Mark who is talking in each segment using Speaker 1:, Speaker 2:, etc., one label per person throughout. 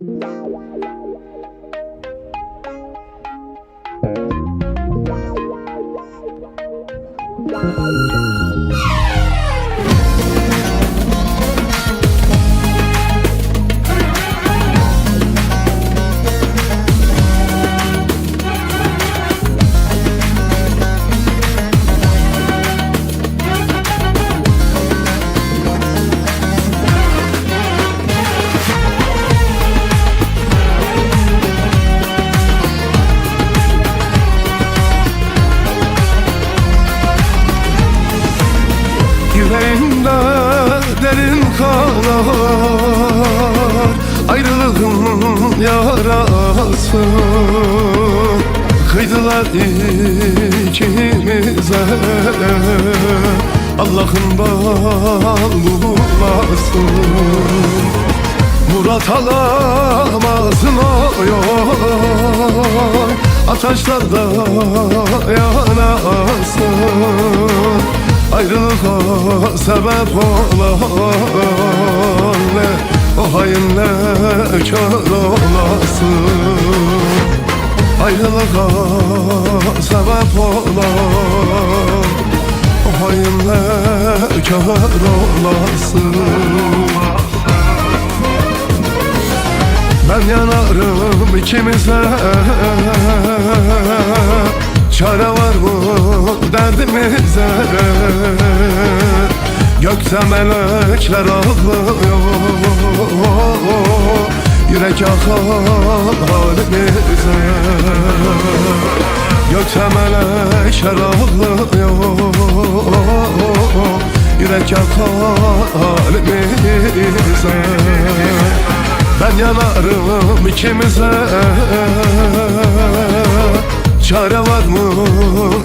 Speaker 1: Yüreğimde derin kanar ayrılığın yarası. Kıydılar ikimize Allah'ın bal bulasın. Murat alamazsın oy oy, ateşlerde yanasın. Ayrılığa sebep olan ne o hainle kör olasın. Ayrılığa sebep olan o hainle kör olasın. Ben yanarım ikimize, çare var mı derdimize? Gökte melekler ağlıyor, yürek yakar halimize. Gökte melekler ağlıyor, yürek yakar halimize. Ben yanarım ikimize, çare var mı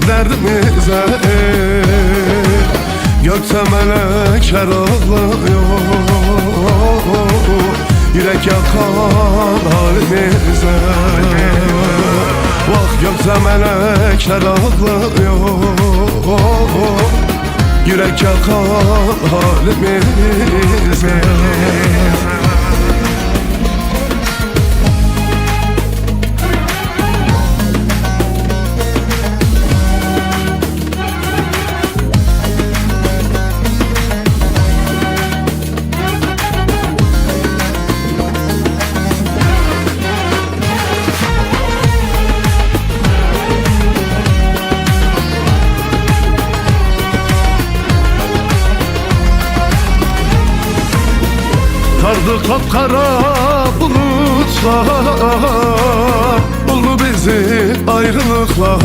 Speaker 1: derdimize? Gökte melekler ağlıyor, yürek yakan halimize. Vah gökte melekler ağlıyor, yürek yakan halimize. Sardı kapkara bulutlar, buldu bizi ayrılıklar.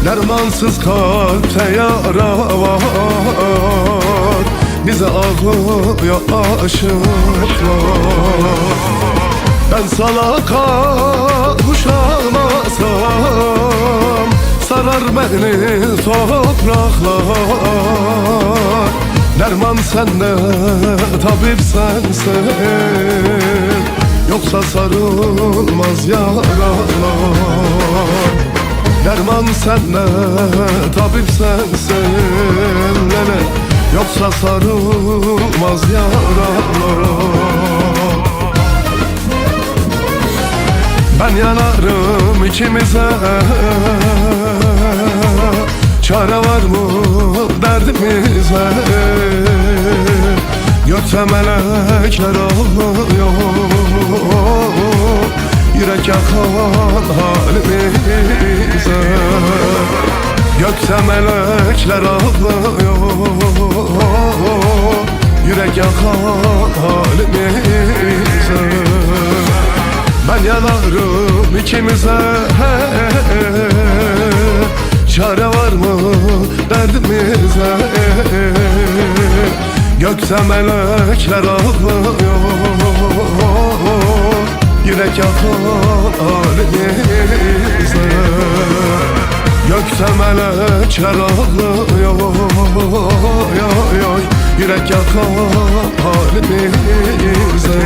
Speaker 1: Dermansız kalpte yara var, bize ağlıyor aşıklar. Ben sana kavuşamasam sarar beni topraklar. Derman sende, tabip sensin, yoksa sarılmaz yaralar. Derman sende, tabip sensin, yoksa sarılmaz yaralar. Ben yanarım ikimize, çare var mı derdimize? Gökte melekler ağlıyor, yürek yakan halimize. Gökte melekler ağlıyor, yürek yakan halimize. Ben yanarım ikimize, çare var mı derdimize? Gökte melekler ağlıyor, yürek yakan halimize. Gökte melekler ağlıyor, yürek yakan halimize.